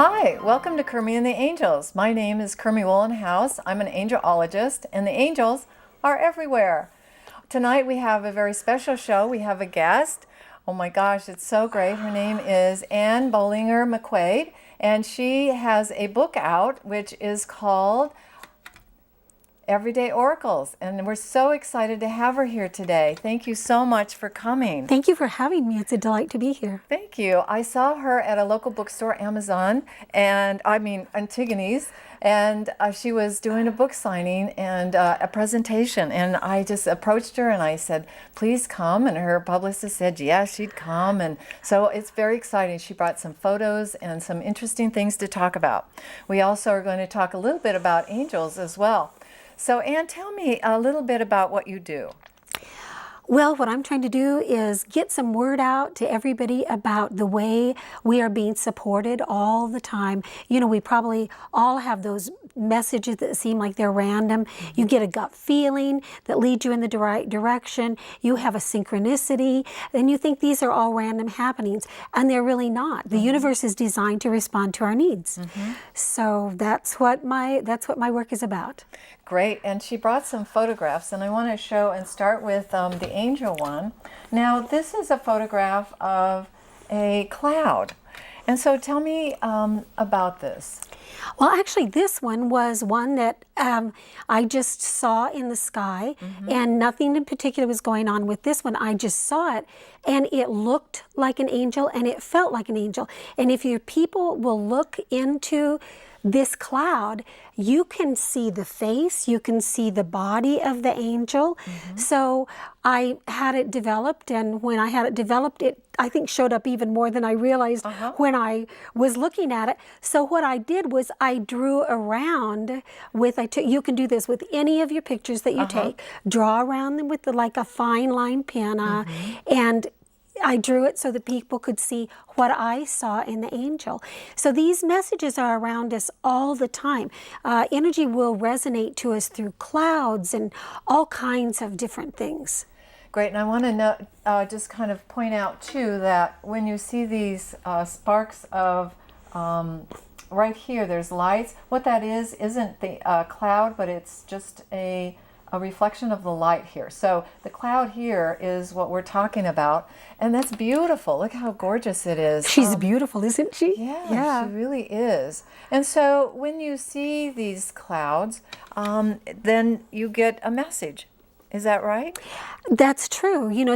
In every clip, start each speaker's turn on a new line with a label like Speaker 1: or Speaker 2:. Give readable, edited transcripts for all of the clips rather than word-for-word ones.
Speaker 1: Hi, welcome to Kermie the Angels. My name is Kermie Wohlenhaus. I'm an angelologist, and the angels are everywhere. Tonight we have a very special show. We have a guest. Oh my gosh, it's so great. Her name is Ann Bolinger-McQuade, and she has a book out which is called Everyday Oracles, and we're so excited to have her here today. Thank you so much for coming.
Speaker 2: Thank you for having me. It's a delight to be here.
Speaker 1: Thank you. I saw her at a local bookstore, Amazon, Antigone's, and she was doing a book signing and a presentation, and I just approached her and I said, please come, and her publicist said, yeah, she'd come, and so it's very exciting. She brought some photos and some interesting things to talk about. We also are going to talk a little bit about angels as well. So Ann, tell me a little bit about what you do.
Speaker 2: Well, what I'm trying to do is get some word out to everybody about the way we are being supported all the time. You know, we probably all have those messages that seem like they're random. You get a gut feeling that leads you in the right direction. You have a synchronicity, and you think these are all random happenings, and they're really not. The universe is designed to respond to our needs. So that's what my work is about.
Speaker 1: Great, and she brought some photographs, and I want to show and start with the angel one. Now, this is a photograph of a cloud, and so tell me about this.
Speaker 2: Well, actually, this one was one that I just saw in the sky, and nothing in particular was going on with this one. I just saw it, and it looked like an angel, and it felt like an angel. And if your people will look into this cloud, you can see the face, you can see the body of the angel. So I had it developed, and when I had it developed, it I think showed up even more than I realized when I was looking at it. So what I did was I drew around with, you can do this with any of your pictures that you take, draw around them with like a fine line pen, and I drew it so that people could see what I saw in the angel. So these messages are around us all the time. Energy will resonate to us through clouds and all kinds of different things.
Speaker 1: Great, and I want to just kind of point out too that when you see these sparks of right here, there's lights. What that isn't the cloud, but it's just a reflection of the light here. So the cloud here is what we're talking about, and that's beautiful. Look how gorgeous it is.
Speaker 2: She's beautiful, isn't she?
Speaker 1: Yeah, she really is. And so when you see these clouds, then you get a message. Is that right?
Speaker 2: That's true. You know,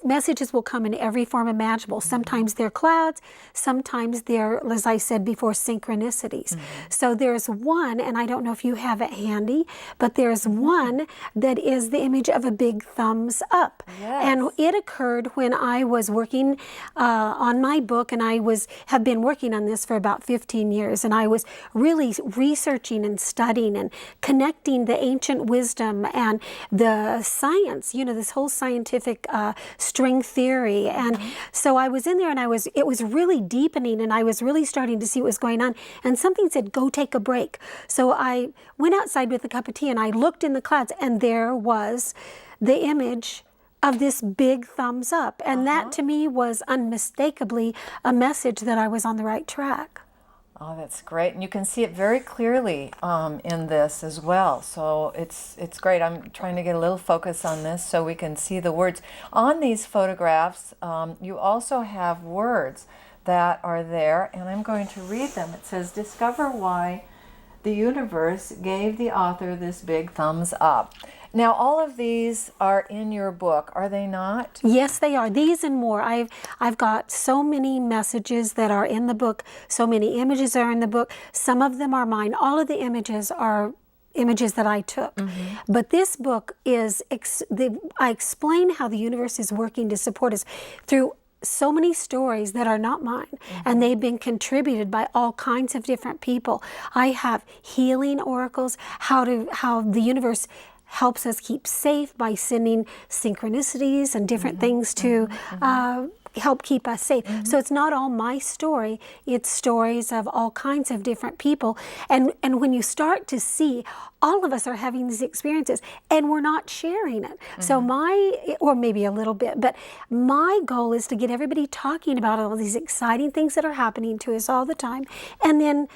Speaker 2: messages will come in every form imaginable. Sometimes they're clouds, sometimes they're, as I said before, synchronicities. So there's one, and I don't know if you have it handy, but there's one that is the image of a big thumbs up. And it occurred when I was working on my book, and I have been working on this for about 15 years, and I was really researching and studying and connecting the ancient wisdom and the science, you know, this whole scientific string theory. And so I was in there, and it was really deepening, and I was really starting to see what was going on. And something said, go take a break. So I went outside with a cup of tea, and I looked in the clouds, and there was the image of this big thumbs up. And that to me was unmistakably a message that I was on the right track.
Speaker 1: Oh, that's great, and you can see it very clearly in this as well. So it's great. I'm trying to get a little focus on this so we can see the words on these photographs. You also have words that are there, and I'm going to read them. It says, "Discover why the universe gave the author this big thumbs up." Now, all of these are in your book, are they not?
Speaker 2: Yes, they are. These and more. I've got so many messages that are in the book. So many images are in the book. Some of them are mine. All of the images are images that I took. But this book is, I explain how the universe is working to support us through so many stories that are not mine, and they've been contributed by all kinds of different people. I have healing oracles, how the universe helps us keep safe by sending synchronicities and different things to help keep us safe. So it's not all my story, it's stories of all kinds of different people. And when you start to see all of us are having these experiences and we're not sharing it. So or maybe a little bit, but my goal is to get everybody talking about all these exciting things that are happening to us all the time. And then,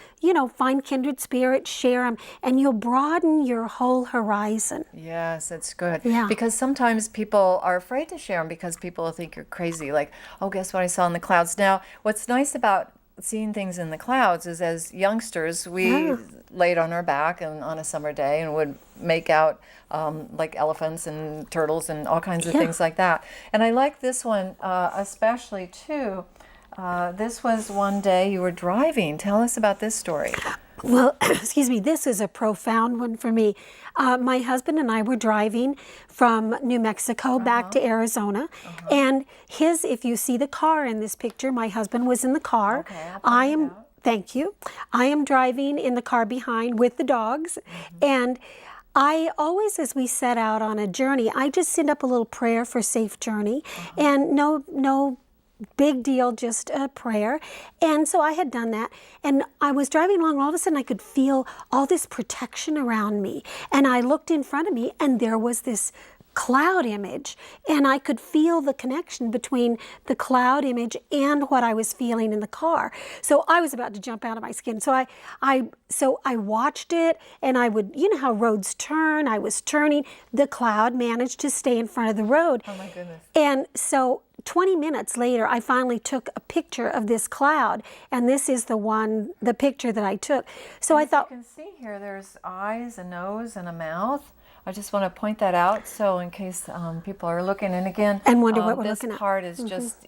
Speaker 2: find kindred spirits, share them, and you'll broaden your whole horizon.
Speaker 1: Yes, it's good.
Speaker 2: Yeah.
Speaker 1: Because sometimes people are afraid to share them because people will think you're crazy. Like, oh, guess what I saw in the clouds. Now, what's nice about seeing things in the clouds is, as youngsters, we laid on our back and on a summer day and would make out like elephants and turtles and all kinds of things like that. And I like this one especially too. This was one day you were driving. Tell us about this story.
Speaker 2: Well, excuse me, this is a profound one for me. My husband and I were driving from New Mexico back to Arizona. And if you see the car in this picture, my husband was in the car.
Speaker 1: Okay,
Speaker 2: thank you. I am driving in the car behind with the dogs. And I always, as we set out on a journey, I just send up a little prayer for safe journey. And no big deal, just a prayer. And so I had done that. And I was driving along, all of a sudden I could feel all this protection around me. And I looked in front of me and there was this cloud image, and I could feel the connection between the cloud image and what I was feeling in the car. So I was about to jump out of my skin. So I watched it, and I would, how roads turn, I was turning. The cloud managed to stay in front of the road.
Speaker 1: Oh my goodness.
Speaker 2: And so 20 minutes later, I finally took a picture of this cloud, and this is the picture that I took. So I thought,
Speaker 1: you can see here, there's eyes, a nose, and a mouth. I just want to point that out, so in case people are looking, and again,
Speaker 2: and wonder what we're looking at.
Speaker 1: This part is just,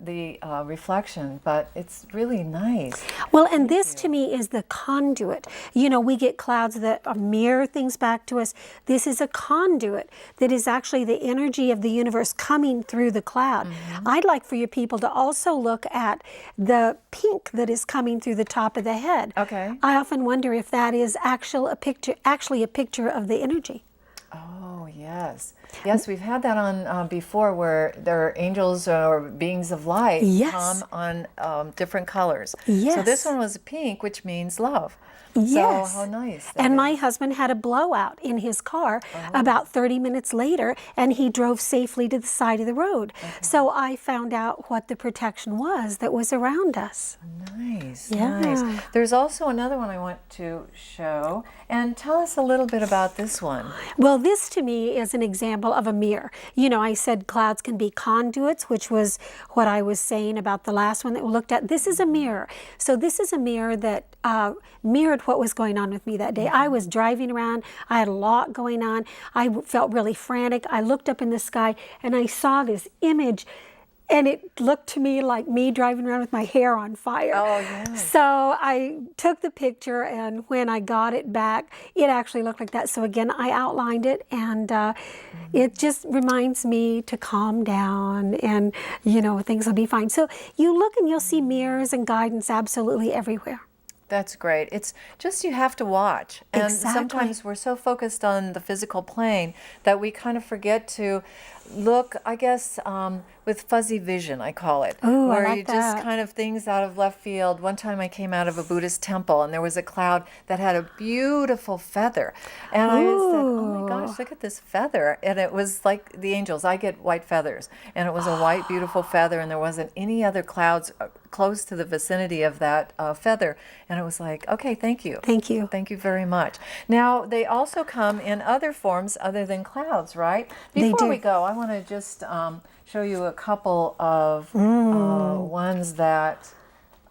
Speaker 1: the reflection, but it's really nice.
Speaker 2: Well, and this to me is the conduit. We get clouds that mirror things back to us. This is a conduit that is actually the energy of the universe coming through the cloud. I'd like for your people to also look at the pink that is coming through the top of the head.
Speaker 1: Okay.
Speaker 2: I often wonder if that is actually a picture of the energy.
Speaker 1: Oh, yes. Yes, we've had that on before, where there are angels or beings of light come on different colors.
Speaker 2: Yes.
Speaker 1: So this one was pink, which means love.
Speaker 2: Yes.
Speaker 1: So how nice.
Speaker 2: And my husband had a blowout in his car about 30 minutes later, and he drove safely to the side of the road. So I found out what the protection was that was around us.
Speaker 1: Nice,
Speaker 2: Yeah.
Speaker 1: nice. There's also another one I want to show. And tell us a little bit about this one.
Speaker 2: Well, this to me is an example of a mirror. I said clouds can be conduits, which was what I was saying about the last one that we looked at. This is a mirror. So this is a mirror that mirrored what was going on with me that day. I was driving around. I had a lot going on. I felt really frantic. I looked up in the sky and I saw this image, and it looked to me like me driving around with my hair on fire.
Speaker 1: Oh, yeah.
Speaker 2: So I took the picture, and when I got it back, it actually looked like that. So again, I outlined it, and it just reminds me to calm down, and things will be fine. So you look and you'll see mirrors and guidance absolutely everywhere.
Speaker 1: That's great. It's just you have to watch. And
Speaker 2: Exactly.
Speaker 1: sometimes we're so focused on the physical plane that we kind of forget to look, I guess, with fuzzy vision, I call it.
Speaker 2: Ooh,
Speaker 1: where
Speaker 2: I like
Speaker 1: you just
Speaker 2: that.
Speaker 1: kind of things out of left field. One time I came out of a Buddhist temple and there was a cloud that had a beautiful feather. And I said, oh my gosh, look at this feather. And it was like the angels. I get white feathers. And it was a white, beautiful feather, and there wasn't any other clouds close to the vicinity of that feather. And it was like, okay, thank you.
Speaker 2: Thank you.
Speaker 1: Thank you very much. Now, they also come in other forms other than clouds, right?
Speaker 2: They
Speaker 1: Before
Speaker 2: do.
Speaker 1: we go, I want to just show you a couple of ones that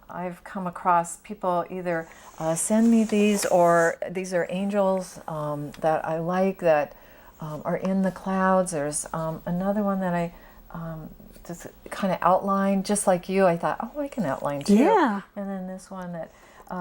Speaker 1: I've come across. People either send me these, or these are angels that I like that are in the clouds. There's another one that I just kind of outlined, just like you. I thought, oh, I can outline too.
Speaker 2: Yeah.
Speaker 1: And then this one that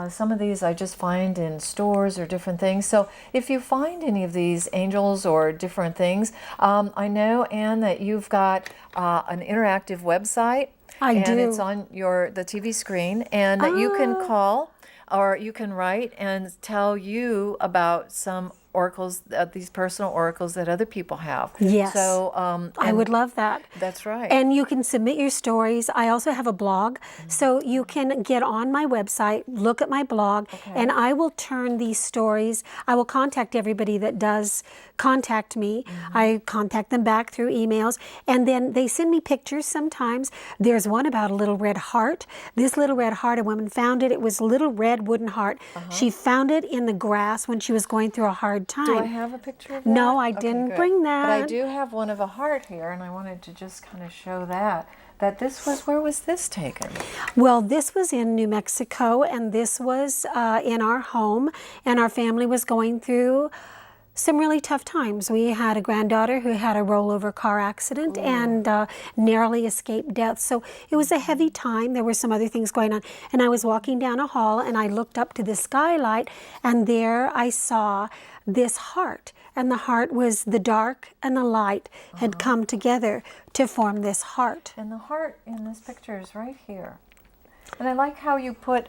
Speaker 1: some of these I just find in stores or different things. So if you find any of these angels or different things, I know, Ann, that you've got an interactive website.
Speaker 2: I do.
Speaker 1: And it's on the TV screen, and that you can call or you can write and tell you about some oracles, these personal oracles that other people have.
Speaker 2: Yes.
Speaker 1: So
Speaker 2: I would love that.
Speaker 1: That's right.
Speaker 2: And you can submit your stories. I also have a blog, so you can get on my website, look at my blog, and I will turn these stories. I will contact everybody that does contact me. I contact them back through emails, and then they send me pictures sometimes. There's one about a little red heart. This little red heart, a woman found it. It was a little red wooden heart. She found it in the grass when she was going through a hard time.
Speaker 1: Do I have a picture of that?
Speaker 2: No, I didn't
Speaker 1: good.
Speaker 2: bring that.
Speaker 1: But I do have one of a heart here, and I wanted to just kind of show that this was, where was this taken?
Speaker 2: Well, this was in New Mexico, and this was in our home, and our family was going through some really tough times. We had a granddaughter who had a rollover car accident and narrowly escaped death. So it was a heavy time. There were some other things going on. And I was walking down a hall, and I looked up to the skylight, and there I saw this heart. And the heart was the dark and the light had come together to form this heart.
Speaker 1: And the heart in this picture is right here. And I like how you put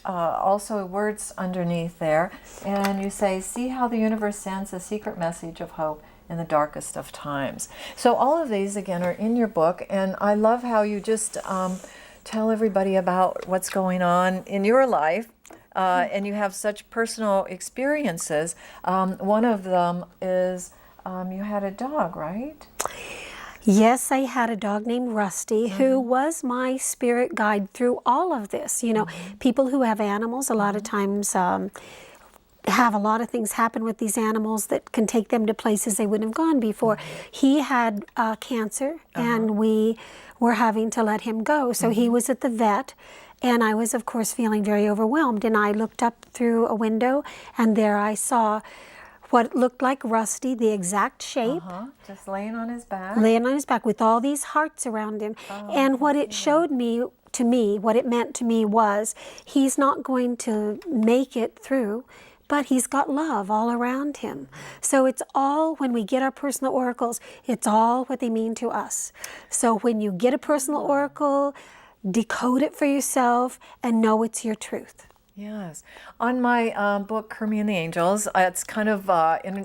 Speaker 1: also words underneath there, and you say, see how the universe sends a secret message of hope in the darkest of times. So all of these, again, are in your book, and I love how you just tell everybody about what's going on in your life, and you have such personal experiences. One of them is you had a dog, right?
Speaker 2: Yes, I had a dog named Rusty who was my spirit guide through all of this. You know, people who have animals a lot of times have a lot of things happen with these animals that can take them to places they wouldn't have gone before. He had cancer, and we were having to let him go. So he was at the vet, and I was, of course, feeling very overwhelmed. And I looked up through a window, and there I saw what looked like Rusty, the exact shape.
Speaker 1: Just laying on his back.
Speaker 2: Laying on his back with all these hearts around him. And what it showed me, to me, what it meant to me was, he's not going to make it through, but he's got love all around him. So it's all, when we get our personal oracles, it's all what they mean to us. So when you get a personal oracle, decode it for yourself and know it's your truth.
Speaker 1: Yes. On my book, Kermie and the Angels, it's kind of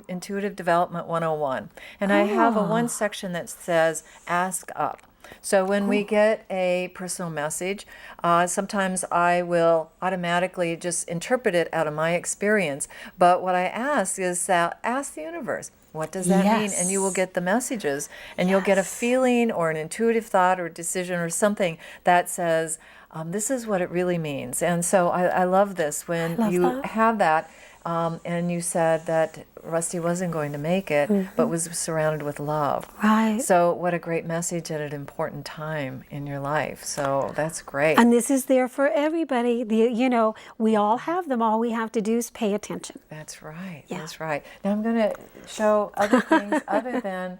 Speaker 1: Intuitive Development 101. And I have one section that says, ask up. So when we get a personal message, sometimes I will automatically just interpret it out of my experience. But what I ask is that, ask the universe, what does that mean? And you will get the messages, and you'll get a feeling or an intuitive thought or decision or something that says, this is what it really means. And so I love this when you have that, and you said that Rusty wasn't going to make it, but was surrounded with love.
Speaker 2: Right.
Speaker 1: So what a great message at an important time in your life. So that's great.
Speaker 2: And this is there for everybody. You know, we all have them. All we have to do is pay attention.
Speaker 1: That's right.
Speaker 2: Yeah.
Speaker 1: That's right. Now I'm going to show other things other than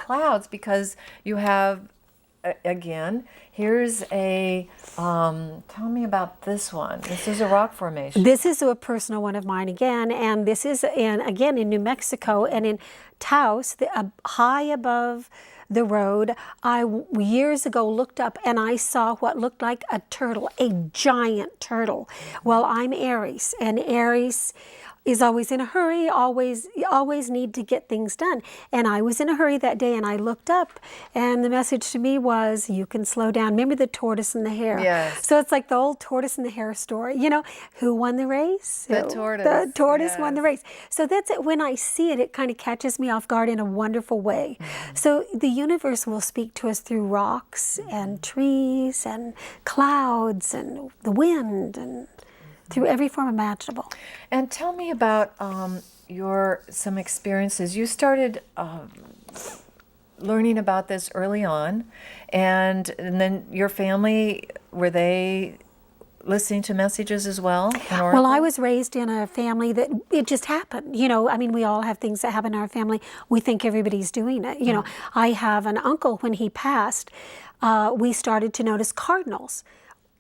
Speaker 1: clouds, because you have, again, here's a, tell me about this one. This is a rock formation.
Speaker 2: This is a personal one of mine again, and this is again in New Mexico, and in Taos, high above the road. I years ago looked up and I saw what looked like a turtle, a giant turtle. Well, I'm Aries, and Aries is always in a hurry, always need to get things done. And I was in a hurry that day, and I looked up, and the message to me was, you can slow down. Remember the tortoise and the hare?
Speaker 1: Yes.
Speaker 2: So it's like the old tortoise and the hare story. You know, who won the race?
Speaker 1: The tortoise.
Speaker 2: The tortoise won the race. So that's it. When I see it, it kind of catches me off guard in a wonderful way. So the universe will speak to us through rocks and trees and clouds and the wind and through every form imaginable.
Speaker 1: And tell me about some experiences. You started learning about this early on, and then your family, were they listening to messages as well?
Speaker 2: Well, I was raised in a family that it just happened. You know, I mean, we all have things that happen in our family. We think everybody's doing it. You know, I have an uncle, when he passed, we started to notice cardinals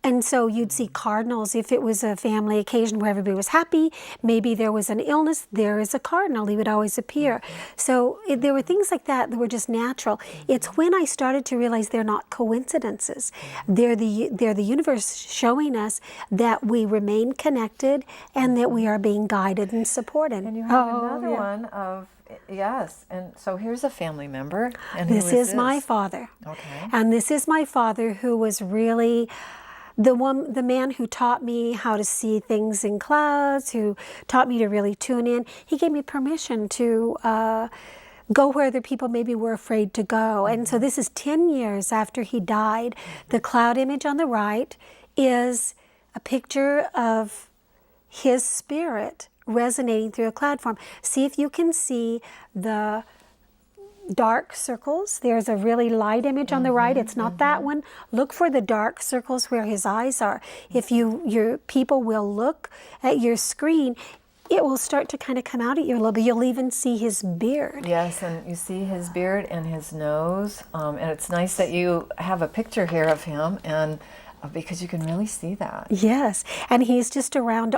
Speaker 2: And so you'd see cardinals. If it was a family occasion where everybody was happy, maybe there was an illness, there is a cardinal. He would always appear. So there were things like that were just natural. It's when I started to realize they're not coincidences. They're the universe showing us that we remain connected and that we are being guided and supported.
Speaker 1: And you have another one of, yes, and so here's a family member. And
Speaker 2: this is my father.
Speaker 1: Okay.
Speaker 2: And this is my father, who was really the man who taught me how to see things in clouds, who taught me to really tune in. He gave me permission to go where other people maybe were afraid to go. And so this is 10 years after he died. The cloud image on the right is a picture of his spirit resonating through a cloud form. See if you can see the dark circles. There's a really light image on the right. It's not that one. Look for the dark circles where his eyes are. If your people will look at your screen, it will start to kind of come out at you a little bit. You'll even see his beard.
Speaker 1: Yes, and you see his beard and his nose. And it's nice that you have a picture here of him, and because you can really see that.
Speaker 2: Yes, and he's just around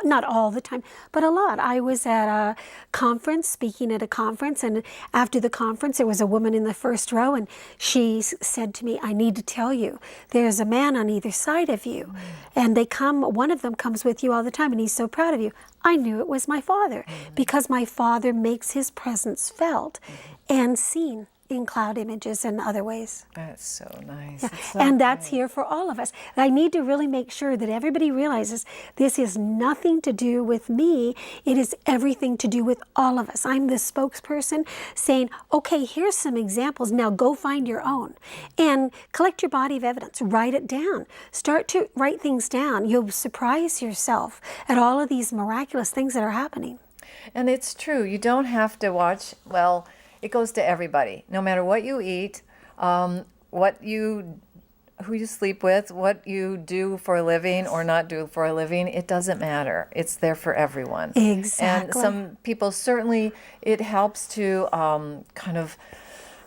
Speaker 2: not all the time, but a lot. I was at a conference, speaking at a conference, and after the conference there was a woman in the first row, and she said to me, I need to tell you, there's a man on either side of you, and one of them comes with you all the time, and he's so proud of you. I knew it was my father, because my father makes his presence felt and seen in cloud images and other ways.
Speaker 1: That's so nice.
Speaker 2: Yeah.
Speaker 1: So
Speaker 2: and that's here for all of us. I need to really make sure that everybody realizes this is nothing to do with me. It is everything to do with all of us. I'm the spokesperson saying, okay, here's some examples. Now go find your own and collect your body of evidence. Write it down. Start to write things down. You'll surprise yourself at all of these miraculous things that are happening.
Speaker 1: And it's true. You don't have to watch, well, it goes to everybody, no matter what you eat, who you sleep with, what you do for a living or not do for a living. It doesn't matter. It's there for everyone.
Speaker 2: Exactly.
Speaker 1: And some people, certainly it helps to kind of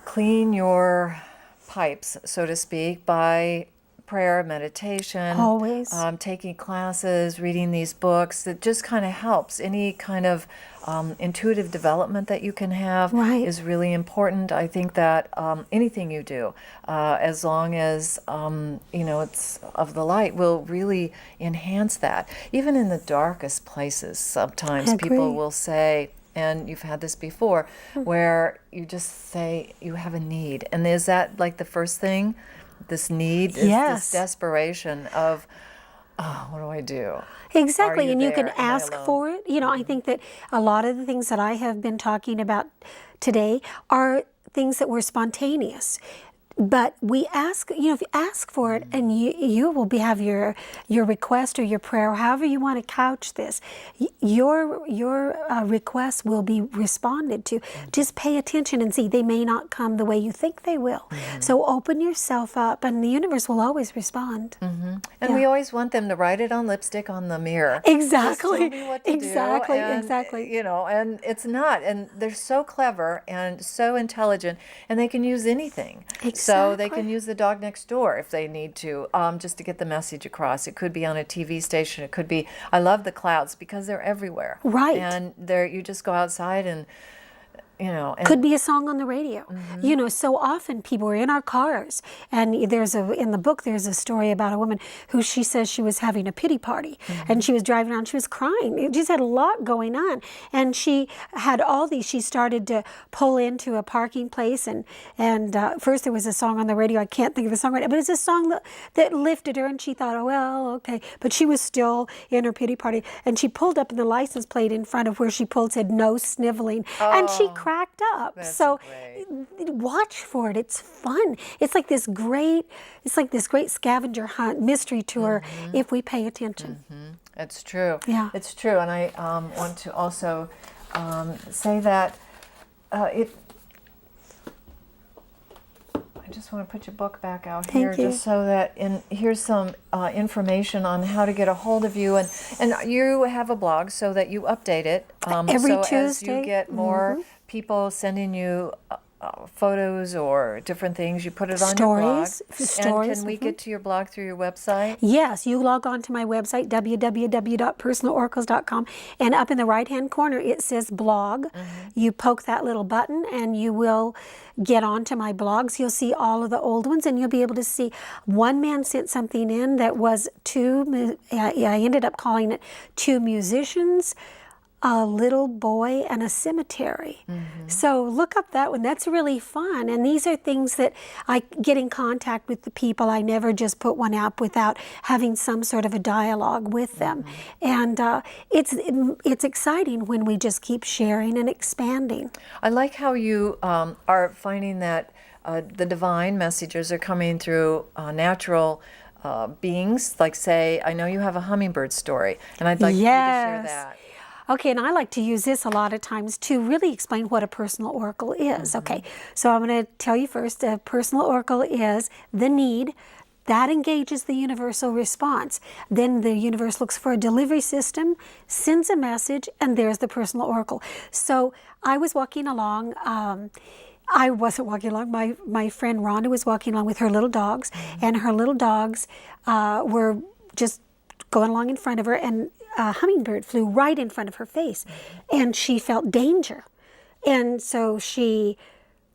Speaker 1: clean your pipes, so to speak, by prayer, meditation,
Speaker 2: always
Speaker 1: taking classes, reading these books. It just kind of helps. Any kind of intuitive development that you can have is really important. I think that anything you do, as long as it's of the light, will really enhance that. Even in the darkest places, sometimes people will say, and you've had this before, where you just say you have a need, and is that like the first thing? This need, this desperation of, oh, what do I do?
Speaker 2: Exactly, and you can ask for it. I think that a lot of the things that I have been talking about today are things that were spontaneous. But we ask, if you ask for it, and you will have your request or your prayer, or however you want to couch this, your request will be responded to. Just pay attention and see. They may not come the way you think they will. So open yourself up, and the universe will always respond.
Speaker 1: And we always want them to write it on lipstick on the mirror.
Speaker 2: Exactly.
Speaker 1: Just tell me what to
Speaker 2: exactly.
Speaker 1: do. And,
Speaker 2: exactly.
Speaker 1: And it's not. And they're so clever and so intelligent, and they can use anything.
Speaker 2: Exactly.
Speaker 1: So they can use the dog next door if they need to, just to get the message across. It could be on a TV station. It could be, I love the clouds because they're everywhere.
Speaker 2: Right.
Speaker 1: And you just go outside and, and
Speaker 2: could be a song on the radio. So often people are in our cars, and in the book there's a story about a woman who she says she was having a pity party, and she was driving around, she was crying. She just had a lot going on, and she had she started to pull into a parking place, and first there was a song on the radio, I can't think of the song right now, but it's a song that lifted her, and she thought, oh well, okay, but she was still in her pity party, and she pulled up, and the license plate in front of where she pulled said no sniveling, and she cracked up. So watch for it. It's fun. It's like this great scavenger hunt, mystery tour, if we pay attention.
Speaker 1: It's true.
Speaker 2: Yeah.
Speaker 1: It's true. And I want to also say that I just want to put your book back out here, just so that here's some information on how to get a hold of you, and you have a blog so that you update it
Speaker 2: every
Speaker 1: so
Speaker 2: Tuesday.
Speaker 1: as you get more people sending you photos or different things. You put it on your blog.
Speaker 2: Stories.
Speaker 1: And can we get to your blog through your website?
Speaker 2: Yes, you log on to my website, www.personaloracles.com, and up in the right-hand corner it says blog. You poke that little button and you will get onto my blogs. You'll see all of the old ones, and you'll be able to see. One man sent something in that was I ended up calling it Two Musicians, a Little Boy, and a Cemetery. So look up that one. That's really fun. And these are things that I get in contact with the people. I never just put one out without having some sort of a dialogue with them. And it's exciting when we just keep sharing and expanding.
Speaker 1: I like how you are finding that the divine messages are coming through natural beings. Like, say, I know you have a hummingbird story, and I'd like you to share that.
Speaker 2: Okay, and I like to use this a lot of times to really explain what a personal oracle is. Okay, so I'm going to tell you first, a personal oracle is the need. That engages the universal response. Then the universe looks for a delivery system, sends a message, and there's the personal oracle. So I was walking along. I wasn't walking along. My friend Rhonda was walking along with her little dogs, and her little dogs were just going along in front of her, and a hummingbird flew right in front of her face, and she felt danger. And so she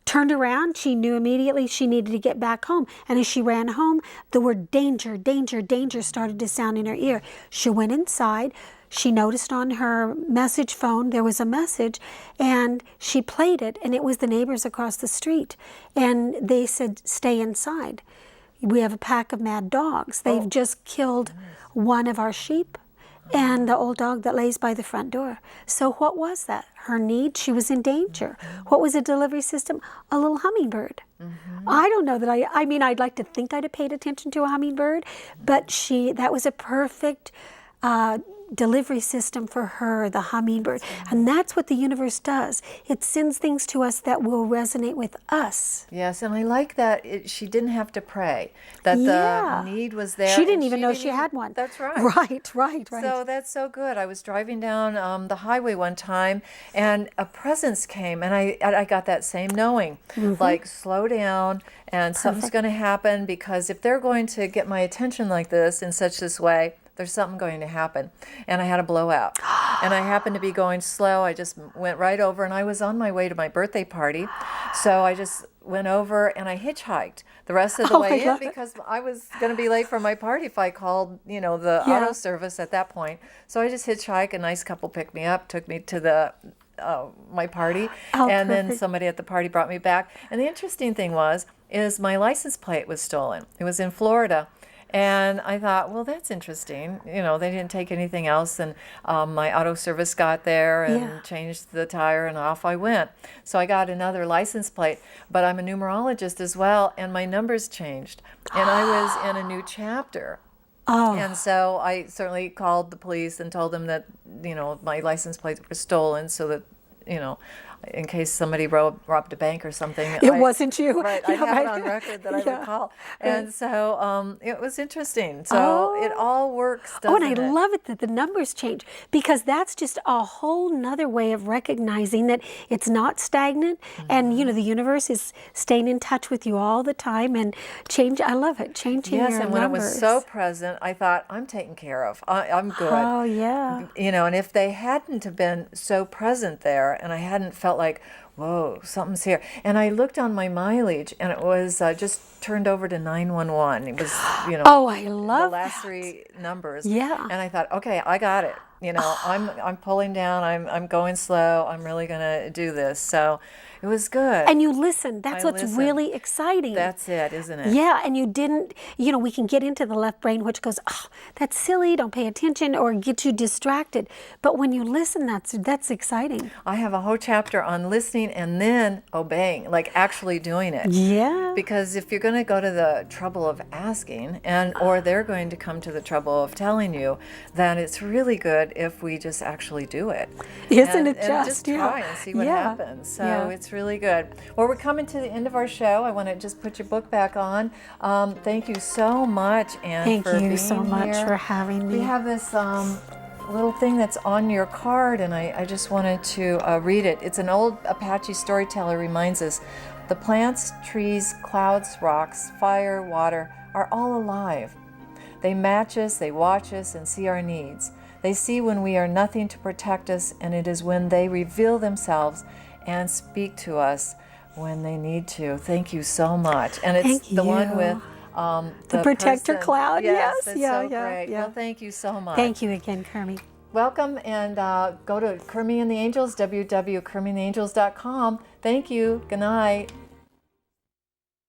Speaker 2: turned around. She knew immediately she needed to get back home. And as she ran home, the word danger, danger, danger started to sound in her ear. She went inside. She noticed on her message phone there was a message, and she played it, and it was the neighbors across the street. And they said, "Stay inside. We have a pack of mad dogs. They've just killed one of our sheep and the old dog that lays by the front door." So what was that? Her need. She was in danger. What was a delivery system? A little hummingbird. I don't know that I mean, I'd like to think I'd have paid attention to a hummingbird, but that was a perfect delivery system for her, the hummingbird. And that's what the universe does. It sends things to us that will resonate with us.
Speaker 1: Yes, and I like that she didn't have to pray, that the need was there.
Speaker 2: She didn't even know she had one.
Speaker 1: That's right.
Speaker 2: Right.
Speaker 1: So that's so good. I was driving down the highway one time, and a presence came, and I got that same knowing, like, slow down, and something's going to happen, because if they're going to get my attention like this in such this way, there's something going to happen. And I had a blowout. And I happened to be going slow. I just went right over, and I was on my way to my birthday party. So I just went over and I hitchhiked the rest of the way in, because I was going to be late for my party if I called, the auto service at that point. So I just hitchhiked. A nice couple picked me up, took me to my party, and then somebody at the party brought me back. And the interesting thing is my license plate was stolen. It was in Florida. And I thought, well, that's interesting. They didn't take anything else. And my auto service got there and changed the tire, and off I went. So I got another license plate. But I'm a numerologist as well, and my numbers changed. And I was in a new chapter. And so I certainly called the police and told them that, my license plates were stolen, so that, in case somebody robbed a bank or something.
Speaker 2: It wasn't you.
Speaker 1: Right. I have it on record that I would call. And so it was interesting. So it all works, doesn't
Speaker 2: and I love it that the numbers change, because that's just a whole nother way of recognizing that it's not stagnant. And, the universe is staying in touch with you all the time, and I love it, changing your numbers.
Speaker 1: Yes, and when it was so present, I thought, I'm taken care of. I'm good.
Speaker 2: Oh, yeah.
Speaker 1: And if they hadn't have been so present there, and I hadn't felt like, whoa, something's here. And I looked on my mileage, and it was just turned over to 911. It was,
Speaker 2: I love
Speaker 1: the last three numbers.
Speaker 2: Yeah.
Speaker 1: And I thought, okay, I got it. I'm pulling down. I'm going slow. I'm really going to do this. So it was good.
Speaker 2: And you listened. That's what's really exciting.
Speaker 1: That's it, isn't it?
Speaker 2: Yeah, and you didn't, we can get into the left brain, which goes, oh, that's silly, don't pay attention, or get you distracted. But when you listen, that's exciting.
Speaker 1: I have a whole chapter on listening and then obeying, like actually doing it.
Speaker 2: Yeah.
Speaker 1: Because if you're going to go to the trouble of asking, or they're going to come to the trouble of telling you, then it's really good if we just actually do it.
Speaker 2: Isn't it
Speaker 1: and just try and see what happens. So it's really good. Well, we're coming to the end of our show. I want to just put your book back on. Thank you so much, Ann, for being here.
Speaker 2: Thank you so much for having me.
Speaker 1: We have this little thing that's on your card, and I just wanted to read it. It's an old Apache storyteller reminds us, The plants, trees, clouds, rocks, fire, water are all alive. They match us, they watch us, and see our needs. They see when we are nothing to protect us, and it is when they reveal themselves and speak to us when they need to. Thank you so much. And it's
Speaker 2: Thank
Speaker 1: the one
Speaker 2: you.
Speaker 1: with
Speaker 2: The protector
Speaker 1: person.
Speaker 2: cloud.
Speaker 1: Yes,
Speaker 2: Yes,
Speaker 1: it's
Speaker 2: yeah,
Speaker 1: so
Speaker 2: yeah,
Speaker 1: great.
Speaker 2: yeah.
Speaker 1: Well, thank you so much.
Speaker 2: Thank you again, Kermie.
Speaker 1: Welcome, and go to Kermie and the Angels, www.kermieandtheangels.com. Thank you. Good night.